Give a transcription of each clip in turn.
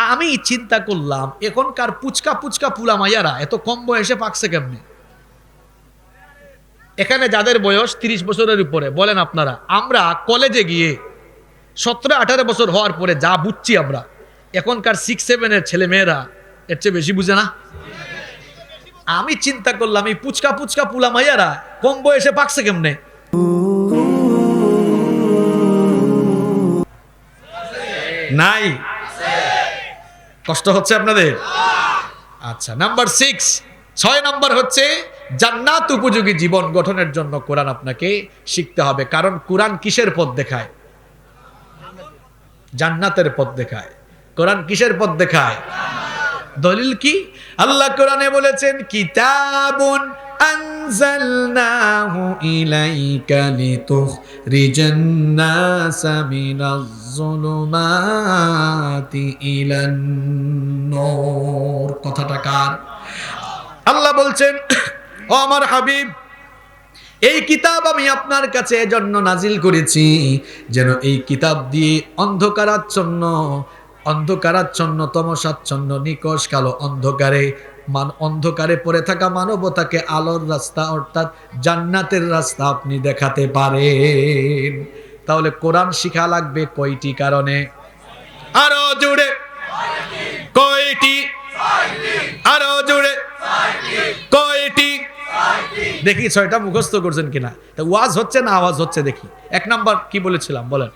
আমি চিন্তা করলাম এখনকার পুচকা পুচকা পুলা মাইয়ারা এত কম বয়সে পাকছে কেমনে? এখানে যাদের বয়স 30 বছরের উপরে বলেন আপনারা, আমরা কলেজে গিয়ে 17-18 বছর হওয়ার পরে যা বুঝছি আমরা, এখনকার 6-7 ছেলে মেয়েরা এর চেয়ে বেশি বুঝে না। আমি চিন্তা করলাম এই পুচকা পুচকা পুলা মাইয়ারা কম বয়সে পাকছে কেমনে? নাই? কষ্ট হচ্ছে আপনাদের? আচ্ছা, নাম্বার 6 নম্বর হচ্ছে জান্নাত উপযোগী জীবন গঠনের জন্য কোরআন আপনাকে শিখতে হবে। কারণ কোরআন কিসের পথ দেখায়? জান্নাতের পথ দেখায়। কোরআন কিসের পথ দেখায়? দলিল কি? আল্লাহ কোরআনে বলেছেন, কিতাবুন আনজালনাহু ইলাইকা লিতুখরিজান নাসা মিনাজ যুলুমাতি ইলান নূর। কথাটা কার? আল্লাহ বলছেন, ও আমার হাবিব, এই কিতাব আমি আপনার কাছে এজন্য নাজিল করেছি যেন এই কিতাব দিয়ে অন্ধকারাচ্ছন্ন তমসাচ্ছন্ন নিকষ কালো অন্ধকারে পড়ে থাকা মানবতাকে আলোর রাস্তা অর্থাৎ জান্নাতের রাস্তা আপনি দেখাতে পারেন। তাহলে কোরআন শিখা লাগবে কয়টি কারণে? আরো জোরে কয়টি? আরো জোরে কয়টি? দেখি 6টা মুখস্থ করছেন কিনা। তা ওয়াজ হচ্ছে না আওয়াজ হচ্ছে দেখি। 1 নাম্বার কি বলেছিলাম বলেন?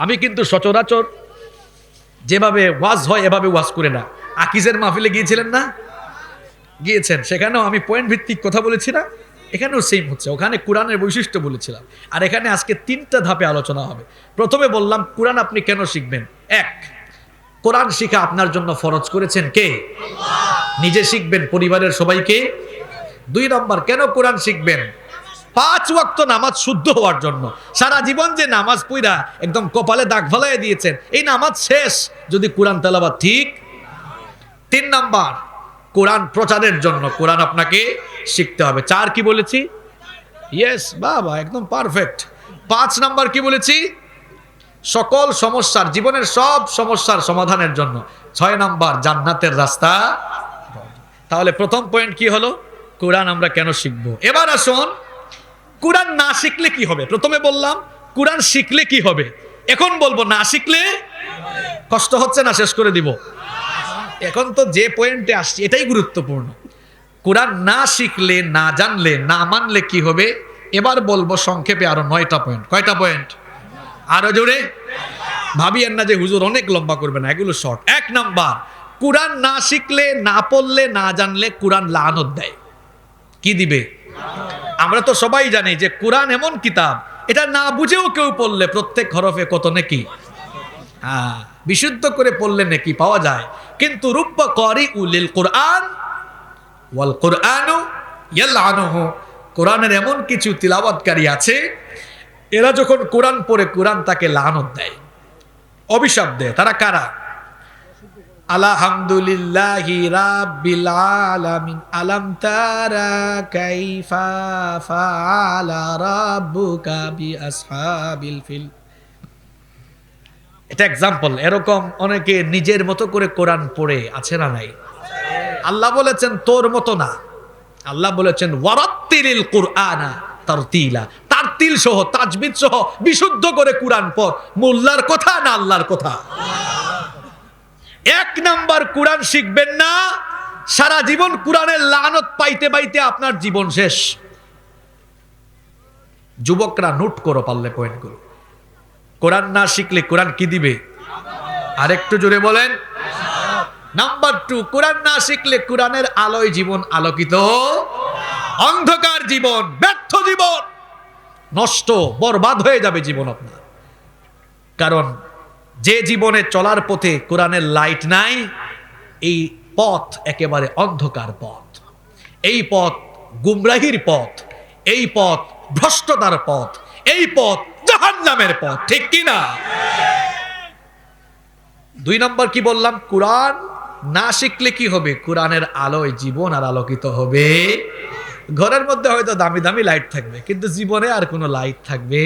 আমি কিন্তু সচরাচর যেভাবে ওয়াজ হয় এভাবে ওয়াজ করে না। আকিজের মাহফিলে গিয়েছিলেন না? গিয়েছেন, সেখানেও আমি পয়েন্ট ভিত্তিক কথা বলেছি না? এখানেও সেম হচ্ছে। ওখানে কোরআনের বৈশিষ্ট্য বলেছিলাম, আর এখানে আজকে 3টা ধাপে আলোচনা হবে। প্রথমে বললাম কোরআন আপনি কেন শিখবেন। 1, কোরআন শিখা আপনার জন্য ফরজ করেছেন কে? নিজে শিখবেন, পরিবারের সবাইকে। 2 নম্বর, কেন কোরআন শিখবেন? 5 ওয়াক্ত নামাজ শুদ্ধ হওয়ার জন্য। সারা জীবন যে নামাজ পড়া একদম কপালে দাগ ফেলাইয়া দিয়েছেন, এই নামাজ শেষ যদি কোরআন তেলাওয়াত ঠিক। 3 নম্বর, কোরআন প্রচারের জন্য কোরআন আপনাকে শিখতে হবে। 4 কি বলেছি? ইয়েস বাবা, একদম পারফেক্ট। 5 নম্বর কি বলেছি? সকল সমস্যার, জীবনের সব সমস্যার সমাধানের জন্য। 6 নম্বর, জান্নাতের রাস্তা। তাহলে প্রথম পয়েন্ট কি হলো? কোরআন আমরা কেন শিখবো। এবার আসুন, কোরআন না শিখলে কি হবে? প্রথমে বললাম কোরআন শিখলে কি হবে, এখন বলবো না শিখলে। কষ্ট হচ্ছে না? শেষ করে দিব। এখন তো যে পয়েন্টে আসছি এটাই গুরুত্বপূর্ণ। কোরআন না শিখলে, না জানলে, না মানলে কি হবে, এবার বলবো সংক্ষেপে আরো 9টা পয়েন্ট। কয়টা পয়েন্ট? আরো জোরে। ভাবিয়েন না যে হুজুর অনেক লম্বা করবে না, এগুলো শর্ট। 1 নাম্বার, কোরআন না শিখলে, না পড়লে, না জানলে কোরআন লানত দেয়। কি দিবে? আমরা তো সবাই জানি যে কোরআন এমন কিতাব, এটা না বুঝেও কেউ পড়লে প্রত্যেক হরফে কত নেকি। বিশুদ্ধ করে পড়লে নেকি পাওয়া যায়। কিন্তু রুব্বা কারিউ লিল কোরআন ওয়াল কোরআনু ইয়ালআনুহু, কোরআনের এমন কিছু তিলাওয়াতকারী আছে, এরা যখন কোরআন পড়ে কোরআন তাকে লানত দেয়, অভিশাপ দেয়। তারা কারা? আলহামদুলিল্লাহি রাব্বিল আলামিন আলাম তারা কাইফা ফাআলা রাব্বুকা বিআসহাবিল ফিল। এটা এক্সাম্পল। এরকম অনেকে নিজের মতো করে কোরআন পড়ে আছে না নাই? আল্লাহ বলেছেন তোর মতো না। আল্লাহ বলেছেন ওয়ারাত্তিলিল কুরআনা তারতিলা, তারতিল সহ তাজবিদ সহ বিশুদ্ধ করে কোরআন পড়। মোল্লার কথা না আল্লাহর কথা? 1 নাম্বার, কোরআন শিখবেন না, সারা জীবন কোরআনের লানত পাইতে পাইতে আপনার জীবন শেষ। যুবকরা নোট করো পারলে পয়েন্টগুলো। কোরআন না শিখলে কোরআন কি দিবে? আরেকটু জোরে বলেন। নাম্বার 2, কোরআন না শিখলে কোরআনের আলোয় জীবন আলোকিত, অন্ধকার জীবন, ব্যর্থ জীবন, নষ্ট, বরবাদ হয়ে যাবে জীবন আপনার। কারণ যে জীবনে চলার পথে কোরআনের লাইট নাই, এই পথ একেবারে অন্ধকার পথ। এই পথ গুমরাহির পথ, এই পথ ভ্রষ্টতার পথ, এই পথ জাহান্নামের পথ। ঠিক কি না? 2 নম্বর কি বললাম? কোরআন না শিখলে কি হবে? কোরআনের আলোয় জীবন আর আলোকিত হবে। ঘরের মধ্যে হয়তো দামি দামি লাইট থাকবে, কিন্তু জীবনে আর কোনো লাইট থাকবে।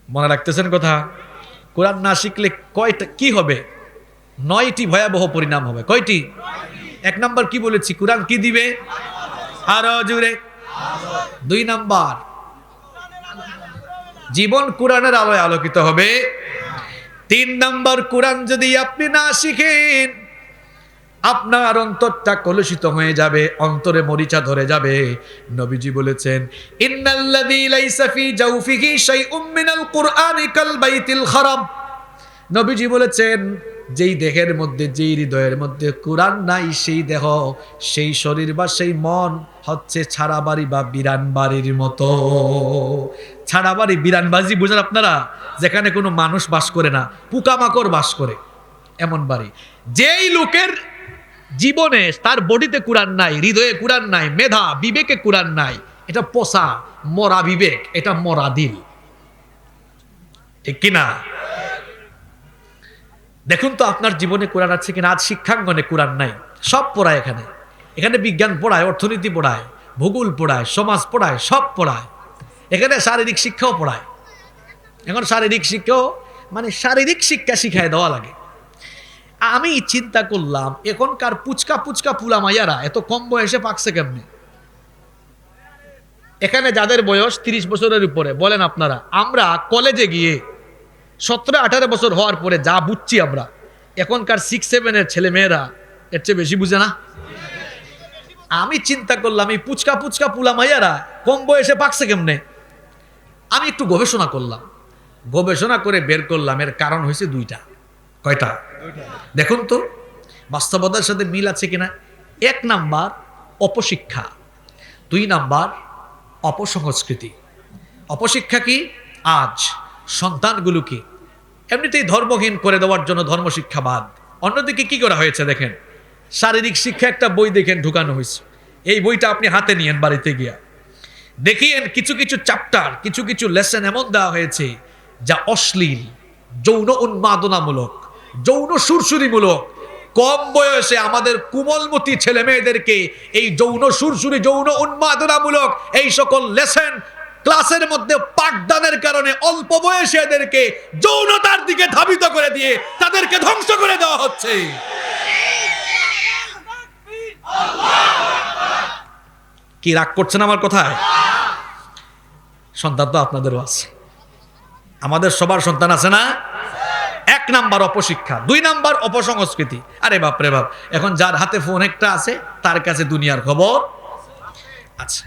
মনে রাখতেছেন কথা? কোরআন না শিখলে কয়টা কি হবে? 9টি ভয়াবহ পরিণাম হবে। কয়টি? 1 নাম্বার কি বলেছি? কোরআন কি দিবে? আরো জোরে। 2 নাম্বার, জীবন কোরআনের আলোয় আলোকিত হবে। 3 নাম্বার, কোরআন যদি আপনি না শিখেন আপনার অন্তরটা কলুষিত হয়ে যাবে, অন্তরে মরিচা ধরে যাবে। নবীজি বলেছেন, ইন্নাল্লাযী লাইসা ফী জাওফিহি শাইউম মিনাল কুরআনি কাল বাইতিল খারাব। নবীজি বলেছেন, যেই দেহের মধ্যে, যেই হৃদয়ের মধ্যে কোরআন নাই, সেই দেহ, সেই শরীর বা সেই মন হচ্ছে ছাড়া বাড়ি বা বিরান বাড়ির মতো। ছাড়া বাড়ি, বিরানবাজি বুঝেন আপনারা? যেখানে কোনো মানুষ বাস করে না, পোকামাকড় বাস করে, এমন বাড়ি। যেই লোকের জীবনে তার বডিতে কোরআন নাই, হৃদয়ে কোরআন নাই, মেধা বিবেকে কোরআন নাই, এটা পচা মরা বিবেক, এটা মরা দিল। ঠিক কিনা? দেখুন তো আপনার জীবনে কোরআন আছে কিনা। আজ শিক্ষাঙ্গনে কোরআন নাই, সব পড়ায় এখানে। এখানে বিজ্ঞান পড়ায়, অর্থনীতি পড়ায়, ভূগোল পড়ায়, সমাজ পড়ায়, সব পড়ায়। এখানে শারীরিক শিক্ষাও পড়ায়। এখন শারীরিক শিক্ষাও, মানে শারীরিক শিক্ষা শিখায় দেওয়া লাগে। আমি চিন্তা করলাম, এখনকার পুচকা পুচকা পুলা মাইয়ারা এত কম বয়সে পাকছে কেমনে? এখানে যাদের বয়স 30 বছরের উপরে, বলেন আপনারা, আমরা কলেজে গিয়ে 17-18 বছর হওয়ার পরে যা বুঝছি আমরা, এখনকার 6-7 ছেলে মেয়েরা এর চেয়ে বেশি বুঝে না। আমি চিন্তা করলাম, এই পুচকা পুচকা পুলা মাইয়ারা কম বয়সে পাকছে কেমনে? আমি একটু গবেষণা করলাম, গবেষণা করে বের করলাম এর কারণ হয়েছে 2টা। কয়টা? দেখুন তো বাস্তবতার সাথে মিল আছে কিনা। 1 নাম্বার অপশিক্ষা, 2 নাম্বার অপসংস্কৃতি। অপশিক্ষা কি? আজ সন্তানগুলোকে এমনিতেই ধর্মহীন করে দেওয়ার জন্য ধর্মশিক্ষা বাদ। অন্যদিকে কি করা হয়েছে দেখেন, শারীরিক শিক্ষা একটা বই দেখেন ঢুকানো হয়েছে। এই বইটা আপনি হাতে নিয়েন বাড়িতে গিয়া, দেখিয়েন কিছু কিছু চ্যাপ্টার, কিছু কিছু লেসন এমন দেওয়া হয়েছে যা অশ্লীল, যৌন উন্মাদনামূলক, যৌন সুরসুরিমূলক। কম বয়সে আমাদের কোমলমতি ছেলে মেয়েদেরকে এই যৌন সুরসুরি, যৌন উন্মাদনামূলক এই সকল লেসন ক্লাসের মধ্যে পাঠদানের কারণে অল্প বয়সে এদেরকে যৌনতার দিকে ধাবিত করে দিয়ে তাদেরকে ধ্বংস করে দেওয়া হচ্ছে। কি রাগ করছেন আমার কথায়? সন্তান তো আপনাদেরও আছে, আমাদের সবার সন্তান আছে না? 1 নাম্বার অপশিক্ষা, 2 নাম্বার অপসংস্কৃতি। আরে বাপ রে বাপ, এখন যার হাতে ফোন একটা আছে তার কাছে দুনিয়ার খবর আছে।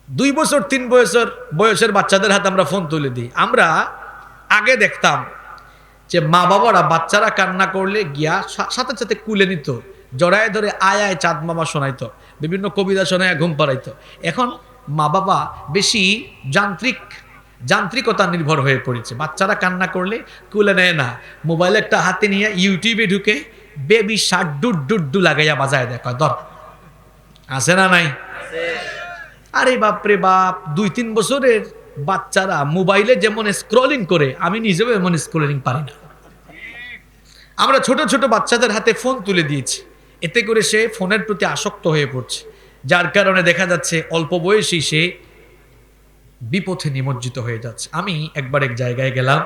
2 বছর 3 বছর বয়সের বাচ্চাদের হাতে আমরা ফোন তুলে দিই। আমরা আগে দেখতাম যে মা বাবারা বাচ্চারা কান্না করলে গিয়া সাথে সাথে কুলে নিত, জড়ায় ধরে আয় আয় চাঁদ মামা শোনাইতো, বিভিন্ন কবিতা শোনায় ঘুম পাড়াইতো। এখন মা বাবা বেশি যান্ত্রিকতা নির্ভর হয়ে পড়েছে। বাচ্চারা কান্না করলে কুলে নেয় না, মোবাইল একটা হাতে নিয়ে ইউটিউবে ঢুকে বেবি শার্ট ডুড্ডু লাগাইয়া বাজায় দেখা দর আছে না নাই? আরে বাপরে বাপ, 2-3 বছরের বাচ্চারা মোবাইলে যেমন স্ক্রলিং করে, আমি নিজেও এমন স্ক্রলিং পারি না। আমরা ছোট ছোট বাচ্চাদের হাতে ফোন তুলে দিয়েছি, এতে করে সে ফোনের প্রতি আসক্ত হয়ে পড়ছে, যার কারণে দেখা যাচ্ছে অল্প বয়সেই সে বিপথে নিমজ্জিত হয়ে যাচ্ছে। আমি একবার এক জায়গায় গেলাম,